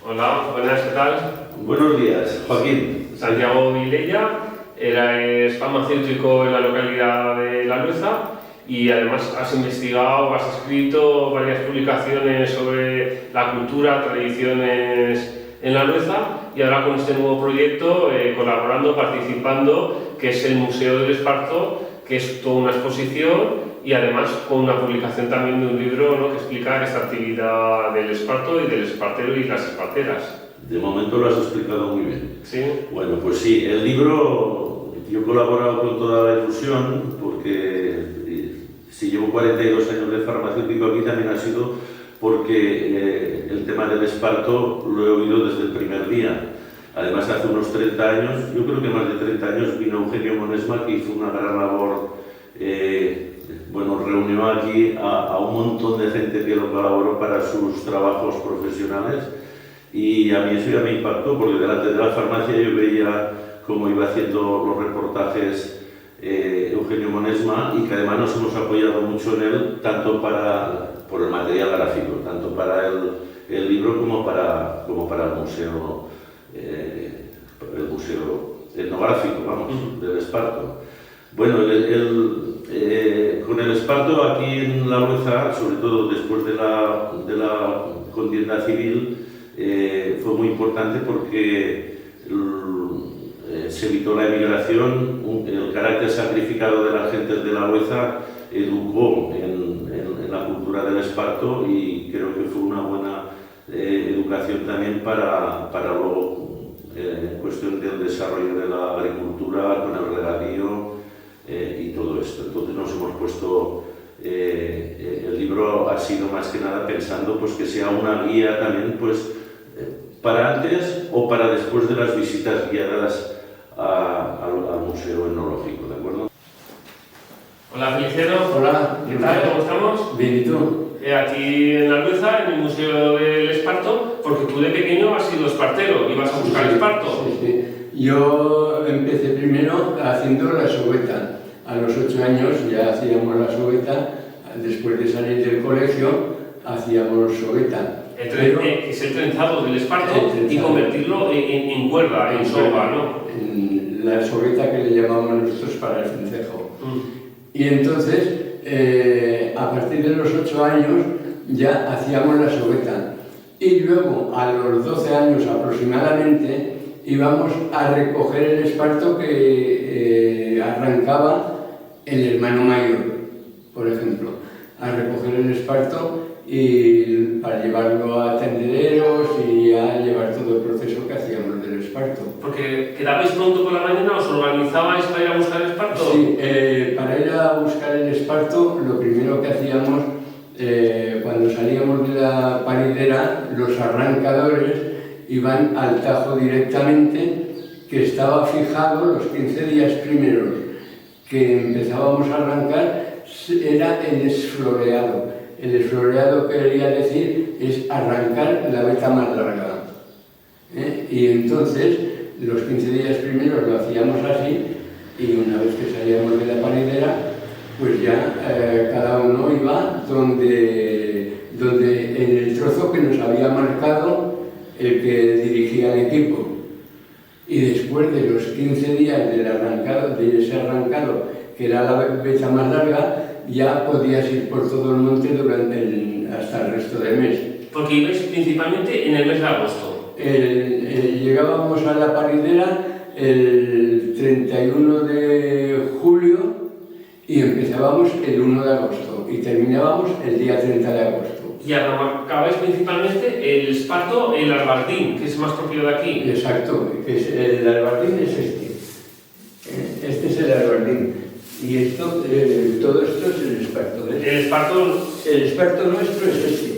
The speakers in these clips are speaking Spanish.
Hola, buenas, ¿qué tal? Buenos días, Joaquín. Santiago Vilella, eres farmacéutico en la localidad de La Lueza y además has investigado, has escrito varias publicaciones sobre la cultura, tradiciones en La Lueza y ahora con este nuevo proyecto colaborando, participando, que es el Museo del Esparto, que es toda una exposición y además con una publicación también de un libro, ¿no?, que explica esta actividad del esparto y del espartero y las esparteras. De momento lo has explicado muy bien. ¿Sí? Bueno, pues sí, el libro, yo he colaborado con toda la ilusión porque si llevo 42 años de farmacéutico aquí también ha sido porque el tema del esparto lo he oído desde el primer día. Además, hace unos 30 años, yo creo que más de 30 años, vino Eugenio Monesma, que hizo una gran labor. Reunió aquí a un montón de gente que lo colaboró para sus trabajos profesionales y a mí eso ya me impactó porque delante de la farmacia yo veía cómo iba haciendo los reportajes Eugenio Monesma y que además nos hemos apoyado mucho en él tanto por el material gráfico, tanto para el libro como para el museo etnográfico, del Esparto. Bueno, con el esparto aquí en La Lueza, sobre todo después de la contienda civil, fue muy importante porque se evitó la emigración, el carácter sacrificado de las gentes de La Lueza educó en la cultura del esparto y creo que fue una buena educación también para luego cuestión del desarrollo de la agricultura con el regadío y todo esto. Entonces nos hemos puesto, el libro ha sido más que nada pensando pues, que sea una guía también pues, para antes o para después de las visitas guiadas al Museo Etnológico, ¿de acuerdo? Hola Feliciano. Hola. ¿Qué tal? ¿Cómo estamos? Bien, ¿y tú? Aquí en La Lueza, en el Museo del Esparto, porque tú de pequeño has sido espartero y vas a buscar esparto. Sí. Yo empecé primero haciendo la sogueta. A los 8 años ya hacíamos la sogueta, después de salir del colegio hacíamos sogueta. Es el trenzado del esparto y convertirlo en cuerda, en soga, ¿no? En la sogueta que le llamamos nosotros para el cencejo. Y entonces, a partir de los 8 años ya hacíamos la sogueta. Y luego, a los 12 años aproximadamente, íbamos a recoger el esparto que arrancaba el hermano mayor, por ejemplo, a recoger el esparto y para llevarlo a tendederos y a llevar todo el proceso que hacíamos del esparto. Porque quedabais pronto por la mañana, ¿os organizabais para ir a buscar el esparto? Sí, para ir a buscar el esparto, lo primero que hacíamos cuando salíamos de la paridera, los arrancadores iban al Tajo directamente, que estaba fijado los 15 días primeros que empezábamos a arrancar, era el esfloreado. El esfloreado quería decir es arrancar la veta más larga. Y entonces los 15 días primeros lo hacíamos así y una vez que salíamos de la paridera, pues ya cada uno iba donde en el trozo que nos había marcado el que dirigía el equipo. Y después de los 15 días del arrancado, de ese arrancado, que era la veta más larga, ya podías ir por todo el monte hasta el resto del mes. Porque ibais principalmente en el mes de agosto. Llegábamos a la paridera el 31 de julio y empezábamos el 1 de agosto y terminábamos el día 30 de agosto. Y arrancabais principalmente el esparto, el albardín, que es más propio de aquí. Exacto, el albardín es este. Este es el albardín. Y esto, todo esto es el esparto. ¿Ves? El esparto nuestro es este.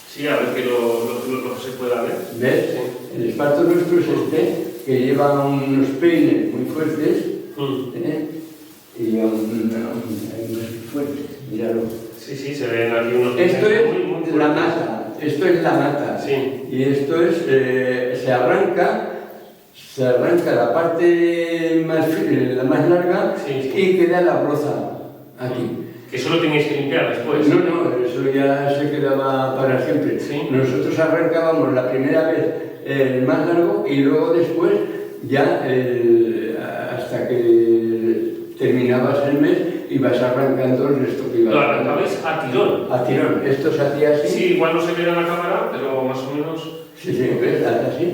Sí, a ver que lo se pueda ver. ¿Ves? Sí. El esparto nuestro es este, que lleva unos peines muy fuertes. Y lleva unos fuertes, míralo. Sí, se ven aquí unos... Esto es muy la mata, esto es la mata. Sí. Y esto es, se arranca la parte la más larga sí. y queda la broza aquí. Que eso lo teníais que limpiar después. No, eso ya se quedaba para siempre. ¿Sí? Nosotros arrancábamos la primera vez el más largo y luego después ya hasta que terminabas el mes ibas arrancando el resto que ibas. Lo arrancabais a tirón. A tirón. Esto se hacía así. Sí, igual no se ve en la cámara, pero más o menos. Sí, ves, hace así.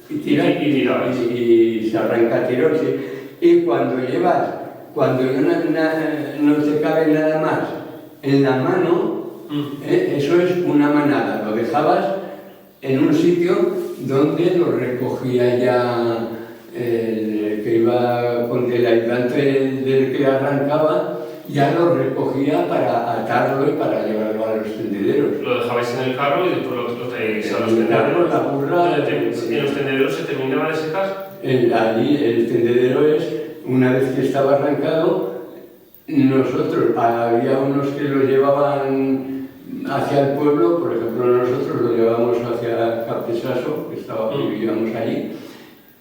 Y tira. Y tirabas. Y se arranca a tirón, sí. Y cuando ya no te cabe nada más en la mano, eso es una manada. Lo dejabas en un sitio donde lo recogía ya el que iba con el ayudante del que arrancaba, ya lo recogía para atarlo y para llevarlo a los tendederos. Lo dejabais en el carro y después lo traíais a los El carro, tendederos. la burra. ¿En los tendederos se terminaba de secar? Allí el tendedero es, una vez que estaba arrancado, nosotros, había unos que lo llevaban hacia el pueblo, por ejemplo nosotros lo llevamos hacia Capesaso, que vivíamos allí,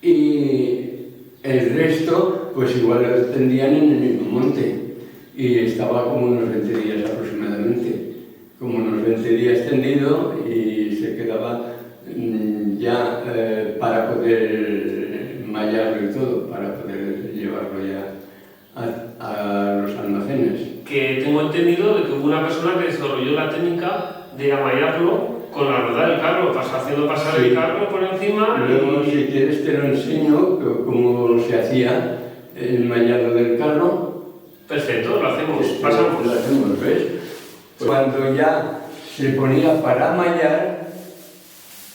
y el resto pues igual lo tendían en el mismo monte y estaba como unos 20 días aproximadamente, como unos 20 días tendido y se quedaba ya para poder mallarlo y todo, para poder llevarlo ya a los almacenes. Que tengo entendido de que hubo una persona que desarrolló la técnica de amallarlo con la rueda del carro, haciendo pasar el carro por encima. Luego, si quieres, te lo enseño cómo se hacía el mallado del carro. Perfecto, lo hacemos, pasamos. Lo hacemos, ¿ves? Cuando ya se ponía para mallar,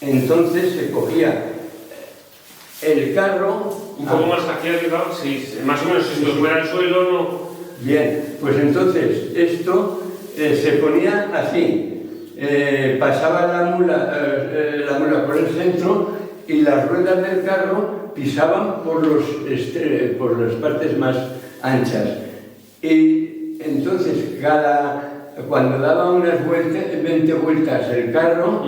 entonces se cogía el carro. Un poco más hacia arriba, sí, más o menos si lo fuera al suelo, no. Bien, pues entonces esto se ponía así. Pasaba la mula por el centro y las ruedas del carro pisaban por las partes más anchas. Y entonces cuando daba unas 20 vueltas el carro,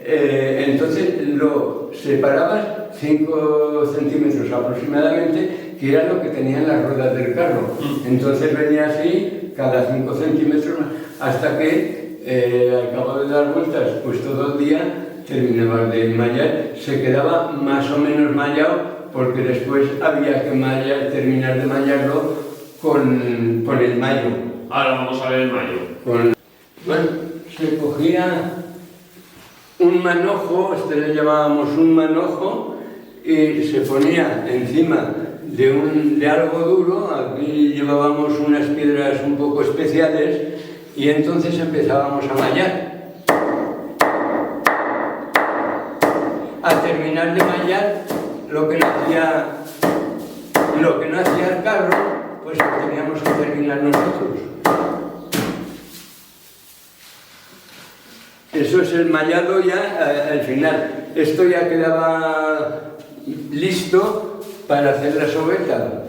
entonces lo separabas 5 centímetros aproximadamente, que era lo que tenían las ruedas del carro. Entonces venía así cada 5 centímetros hasta que al cabo de dar vueltas, pues todo el día terminaba de mallar, se quedaba más o menos mallado porque después había que terminar de mallarlo con el mallo. Ahora vamos a ver el mallo. Bueno, se cogía un manojo, le llamábamos un manojo, y se ponía encima de algo duro. Aquí llevábamos unas piedras un poco especiales y entonces empezábamos a mallar. Al terminar de mallar, lo que no hacía el carro, pues teníamos que terminar nosotros. Eso es el mallado ya al final. Esto ya quedaba listo para hacer la sogueta.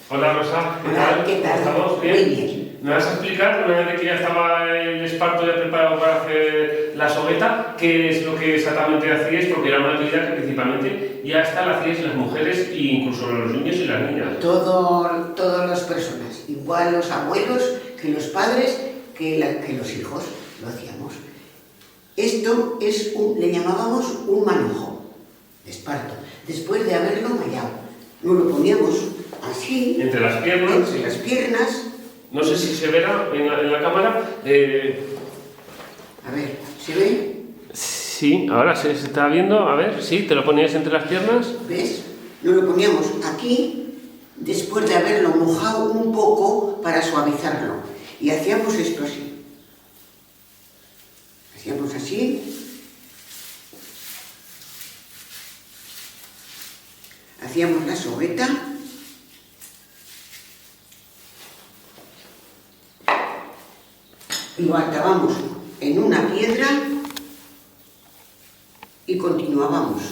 Hola Rosa, Hola, ¿qué tal? ¿Estamos bien? Muy bien. ¿Me vas a explicar, una vez que ya estaba el esparto ya preparado para hacer la sogueta, qué es lo que exactamente hacíais? Porque era una actividad que principalmente ya hasta la hacíais las mujeres e incluso los niños y las niñas. Todas las personas, igual los abuelos, que los padres, que los hijos, lo hacíamos. Esto le llamábamos un manojo de esparto, después de haberlo mallado. Nos lo poníamos así, Entre las piernas. entre las piernas. No sé si se verá en la cámara. A ver, ¿se ve? Sí, ahora se está viendo. A ver, sí, te lo ponías entre las piernas. ¿Ves? Nos lo poníamos aquí, después de haberlo mojado un poco para suavizarlo. Y hacíamos esto así. Hacíamos así. Hacíamos la sogueta. Lo atábamos en una piedra y continuábamos.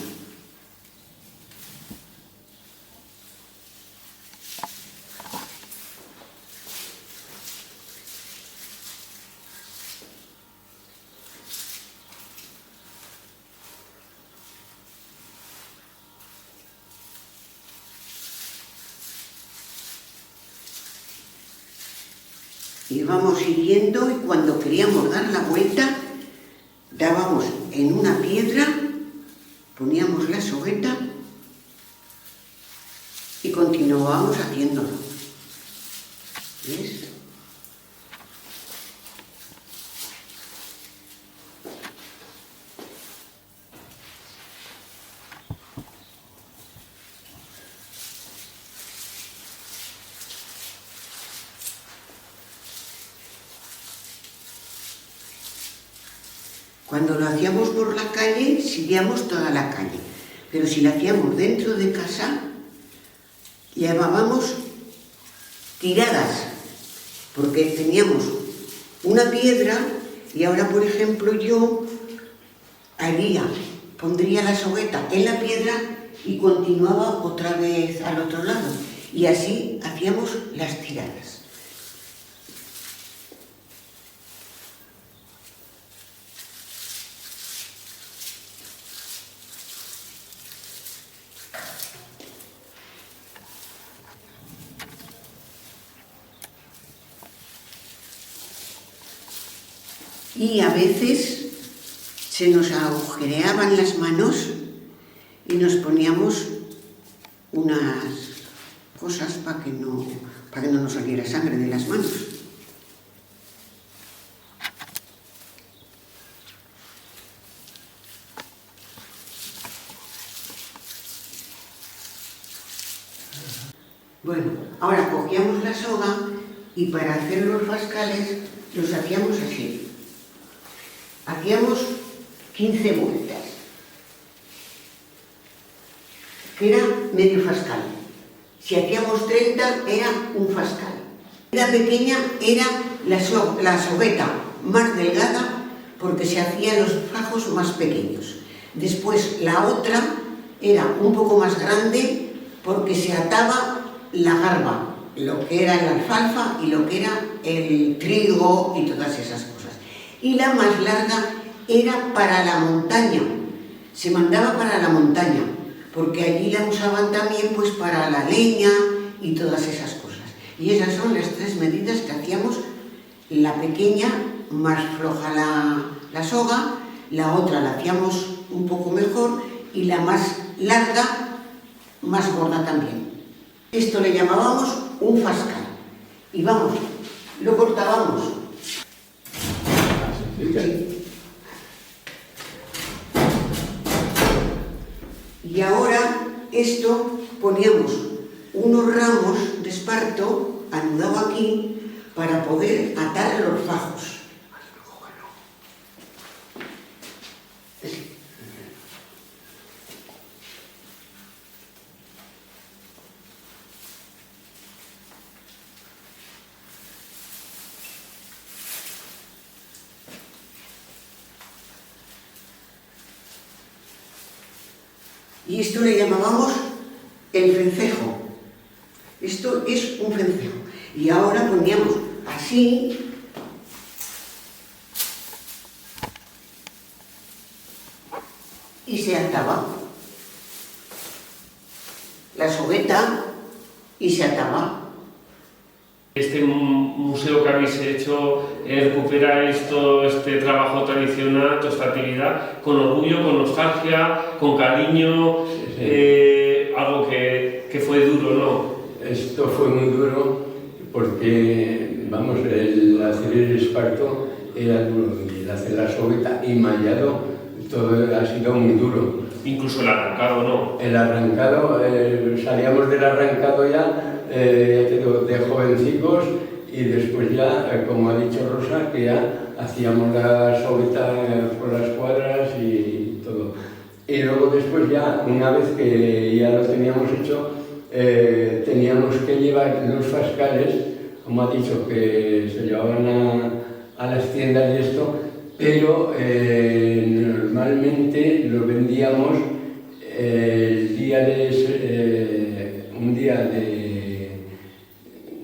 íbamos siguiendo y cuando queríamos dar la vuelta, dábamos en una piedra, poníamos la sogueta y continuábamos haciéndolo. ¿Ves? Cuando lo hacíamos por la calle, seguíamos toda la calle. Pero si lo hacíamos dentro de casa, llamábamos tiradas, porque teníamos una piedra y ahora, por ejemplo, yo pondría la sogueta en la piedra y continuaba otra vez al otro lado. Y así hacíamos las tiradas. Y a veces se nos agujereaban las manos y nos poníamos unas cosas para que no nos saliera sangre de las manos. Bueno, ahora cogíamos la soga y para hacer los fascales los hacíamos así. Hacíamos 15 vueltas, que era medio fascal. Si hacíamos 30 era un fascal. La pequeña era la sogueta más delgada porque se hacían los fajos más pequeños. Después la otra era un poco más grande porque se ataba la garba, lo que era la alfalfa y lo que era el trigo y todas esas cosas. Y la más larga era para la montaña, se mandaba para la montaña, porque allí la usaban también pues para la leña y todas esas cosas. Y esas son las 3 medidas que hacíamos: la pequeña, más floja la soga, la otra la hacíamos un poco mejor y la más larga, más gorda también. Esto le llamábamos un fascal. Y vamos, lo cortábamos. Sí. Y ahora esto poníamos unos ramos de esparto anudado aquí para poder atar los fajos. Y esto le llamábamos el frencejo. Esto es un frencejo. Y ahora poníamos así. Y se ataba la sogueta y se ataba. Este museo que habéis hecho, recuperáis todo este trabajo tradicional, toda esta actividad, con orgullo, con nostalgia, con cariño, algo que fue duro, ¿no? Esto fue muy duro porque, vamos, el hacer el esparto era duro, y el hacer la sogueta y mallado, todo ha sido muy duro. Incluso el arrancado, ¿no? El arrancado, salíamos del arrancado ya, de jovencicos, y después ya, como ha dicho Rosa, que ya hacíamos la sogueta por las cuadras y todo. Y luego después ya, una vez que ya lo teníamos hecho, teníamos que llevar los fascales, como ha dicho, que se llevaban a las tiendas y esto, pero normalmente lo vendíamos el día un día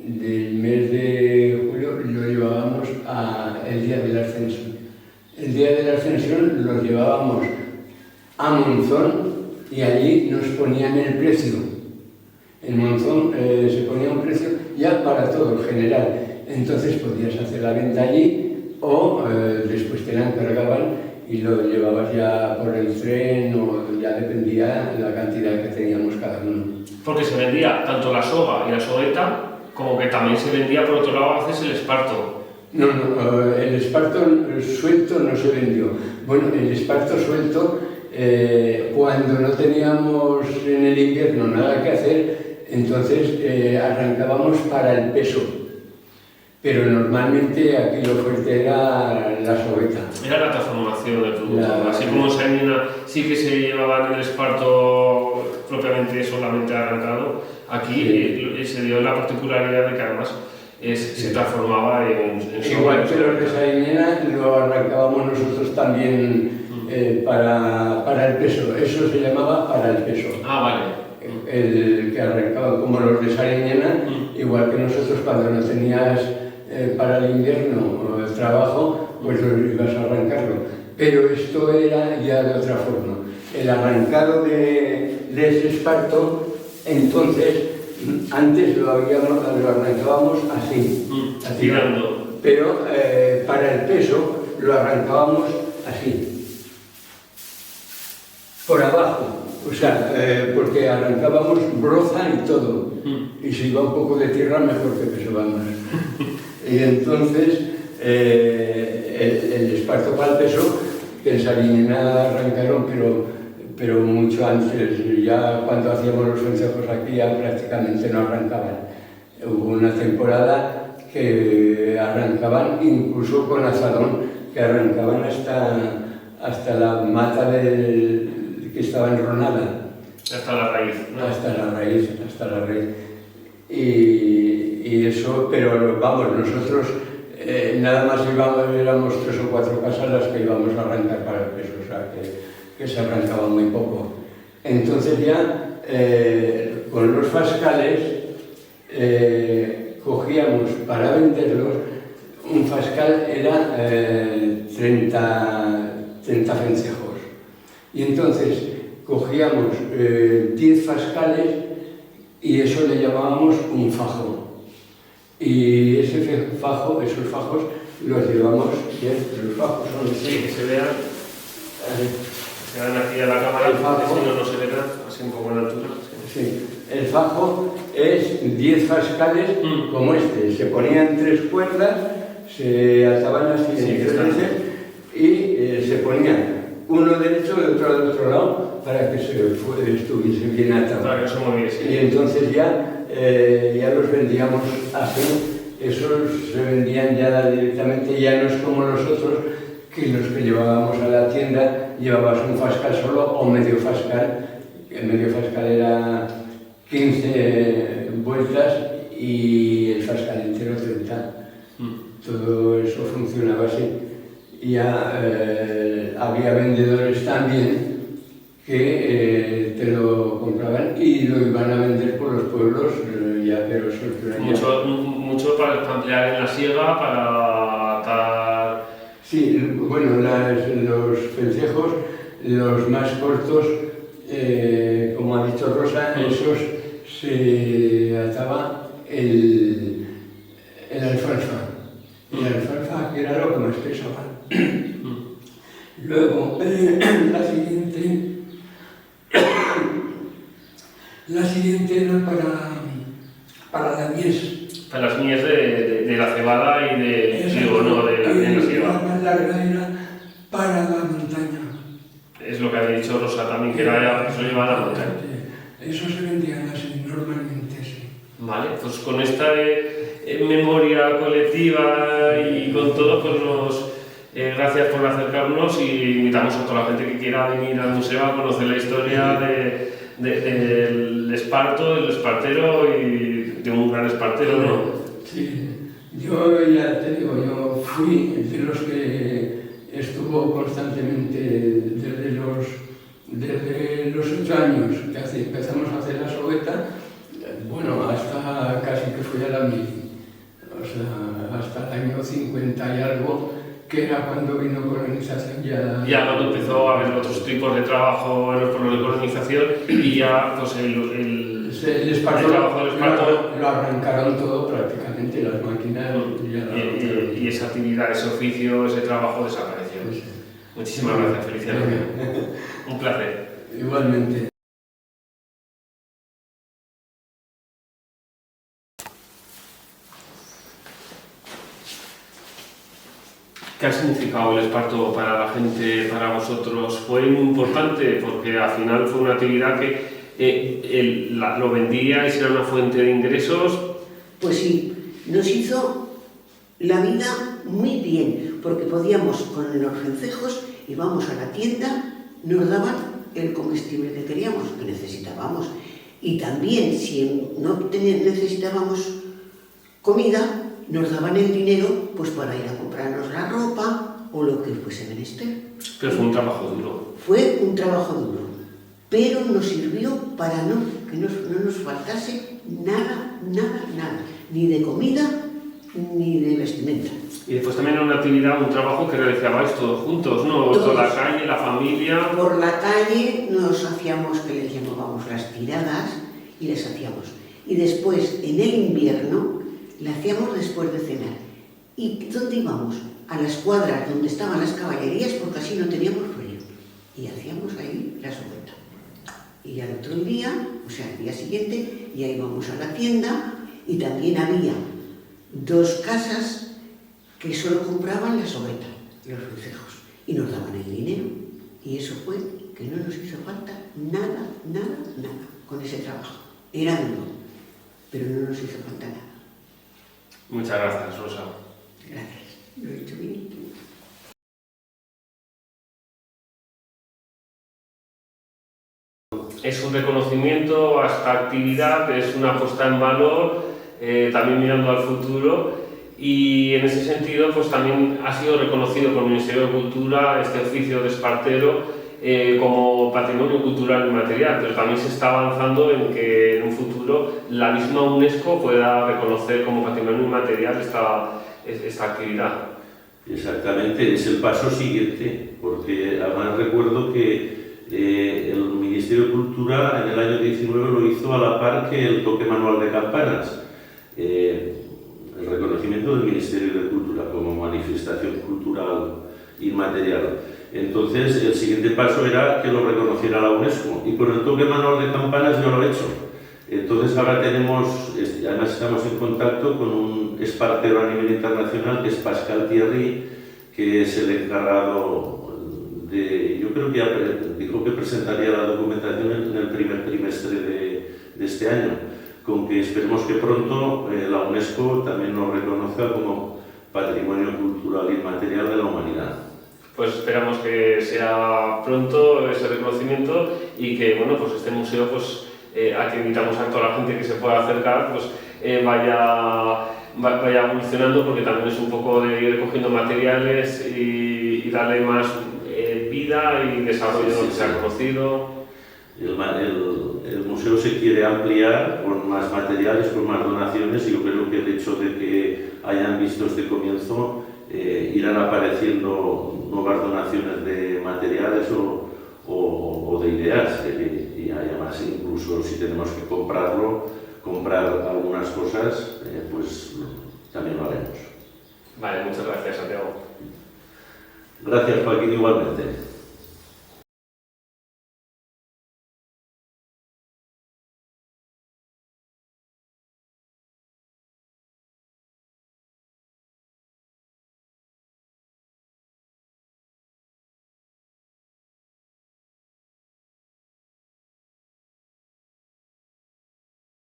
del mes de julio, lo llevábamos el día de la Ascensión. El día de la Ascensión lo llevábamos a Monzón y allí nos ponían el precio. En Monzón se ponía un precio ya para todo en general. Entonces podías hacer la venta allí o después te la encargaban y lo llevabas ya por el tren o ya dependía de la cantidad que teníamos cada uno. Porque se vendía tanto la soga y la sogueta, como que también se vendía por otro lado a veces el esparto. No, el esparto suelto no se vendió. Bueno, el esparto suelto, cuando no teníamos en el invierno nada que hacer, entonces arrancábamos para el peso. Pero normalmente aquí lo fuerte era la sogueta. Era la transformación del producto. Así como en Sainina sí que se llevaban el esparto propiamente solamente arrancado, aquí se dio la particularidad de que además se transformaba en igual que los de Sainina lo arrancábamos nosotros también para el peso. Eso se llamaba para el peso. Ah, vale. El que arrancaba como los de Sainina, igual que nosotros cuando no tenías para el invierno el trabajo, pues ibas a arrancarlo. Pero esto era ya de otra forma. El arrancado de ese esparto, entonces, antes lo arrancábamos así, tirando. Pero para el peso lo arrancábamos así, por abajo. O sea, porque arrancábamos broza y todo. Y si iba un poco de tierra, mejor que pesaba más. Y entonces, el esparto para el peso, que en Salinina arrancaron, pero mucho antes, ya cuando hacíamos los vencejos aquí, ya prácticamente no arrancaban. Hubo una temporada que arrancaban incluso con azadón, que arrancaban hasta la mata que estaba enronada. Hasta la raíz, ¿no? Hasta la raíz. Y eso, pero vamos, nosotros nada más éramos 3 o 4 casas las que íbamos a arrancar para el peso, o sea que se arrancaba muy poco. Entonces ya con los fascales cogíamos para venderlos, un fascal era 30 vencejos. Y entonces cogíamos 10 fascales y eso le llamábamos un fajo. Y esos fajos los llevamos, los fajos son sí, que se vean aquí a la cámara, si no se verán, así un poco en altura. Sí. El fajo es 10 fascales como este, se ponían 3 cuerdas, se ataban las siguientes veces y se ponían uno derecho y otro al otro lado para que estuviese bien atado. Para que se moviese. Y entonces ya los vendíamos así, esos se vendían ya directamente, ya no es como los otros, que los que llevábamos a la tienda llevabas un fascal solo o medio fascal. El medio fascal era 15 vueltas y el fascal entero 30. Todo eso funcionaba así. Y ya había vendedores también que te lo compraban y lo iban a vender por los pueblos, pero eso mucho para ampliar en la siega, para atar. Sí, bueno, los vencejos, los más cortos, como ha dicho Rosa, esos se ataba el alfalfa. Y el alfalfa, que era lo que más pesaba. Luego, la siguiente era para la mies. Para las mies de la cebada y de la siega. La más larga era para la montaña. Es lo que había dicho Rosa también, que eso lleva a la montaña. Eso se vendía así, normalmente, sí. Vale, pues con esta memoria colectiva y con todo, pues gracias por acercarnos y invitamos a toda la gente que quiera venir al museo a conocer la historia del esparto, del espartero y de un gran espartero, ¿no? Sí, yo ya te digo, yo fui de los que estuvo constantemente desde los 8 años que empezamos a hacer la sogueta, bueno, hasta casi que fui a la 1000, o sea, hasta el año 50 y algo, que era cuando vino colonización ya... Ya cuando empezó a haber otros tipos de trabajo en los pueblos de colonización y ya pues el El esparto, el trabajo del esparto. lo arrancaron todo prácticamente, las máquinas. Y esa actividad, ese oficio, ese trabajo desapareció. Sí. Muchísimas gracias, Feliciano. Un placer. Igualmente. ¿Qué ha significado el esparto para la gente, para vosotros? Fue muy importante porque al final fue una actividad que lo vendíais, era una fuente de ingresos. Pues sí, nos hizo la vida muy bien, porque podíamos con los vencejos, íbamos a la tienda, nos daban el comestible que queríamos, que necesitábamos. Y también, si no necesitábamos comida, nos daban el dinero pues para ir a comprarnos la ropa o lo que fuese menester. Pero fue un trabajo duro. Fue un trabajo duro, pero nos sirvió para que no nos faltase nada, ni de comida ni de vestimenta. Y después también era una actividad, un trabajo que realizabais todos juntos, ¿no? Todos. Toda la calle, la familia. Por la calle nos hacíamos, que les llamábamos las tiradas, y les hacíamos. Y después, en el invierno, la hacíamos después de cenar. ¿Y dónde íbamos? A las cuadras donde estaban las caballerías, porque así no teníamos frío. Y hacíamos ahí la sobreta. Y al otro día, o sea, al día siguiente, ya íbamos a la tienda y también había 2 casas que solo compraban la sobreta, los vencejos, y nos daban el dinero. Y eso fue que no nos hizo falta nada con ese trabajo. Era duro, pero no nos hizo falta nada. Muchas gracias, Rosa. Gracias. Lo he dicho bien. Es un reconocimiento a esta actividad, es una puesta en valor, también mirando al futuro, y en ese sentido pues también ha sido reconocido por el Ministerio de Cultura este oficio de espartero como patrimonio cultural inmaterial, pero también se está avanzando en que en un futuro la misma UNESCO pueda reconocer como patrimonio inmaterial esta actividad. Exactamente, es el paso siguiente, porque además recuerdo que el Ministerio de Cultura en el año 19 lo hizo a la par que el toque manual de campanas. El reconocimiento del Ministerio de Cultura como manifestación cultural inmaterial. Entonces, el siguiente paso era que lo reconociera la UNESCO, y con el toque manual de campanas yo lo he hecho. Entonces, ahora además estamos en contacto con un espartero a nivel internacional, que es Pascal Thierry, que es el encargado yo creo que dijo que presentaría la documentación en el primer trimestre de este año, con que esperemos que pronto la UNESCO también nos reconozca como Patrimonio Cultural Inmaterial de la Humanidad. Pues esperamos que sea pronto ese reconocimiento y que bueno, pues este museo, pues, a que invitamos a toda la gente que se pueda acercar, pues vaya evolucionando, porque también es un poco de ir recogiendo materiales y darle más vida y desarrollo de lo que se ha conocido. El museo se quiere ampliar con más materiales, con más donaciones, y yo creo que el hecho de que hayan visto este comienzo irán apareciendo nuevas donaciones de materiales o de ideas, y además incluso si tenemos que comprar algunas cosas, pues también lo haremos. Vale, muchas gracias, Santiago. Gracias, Joaquín, igualmente.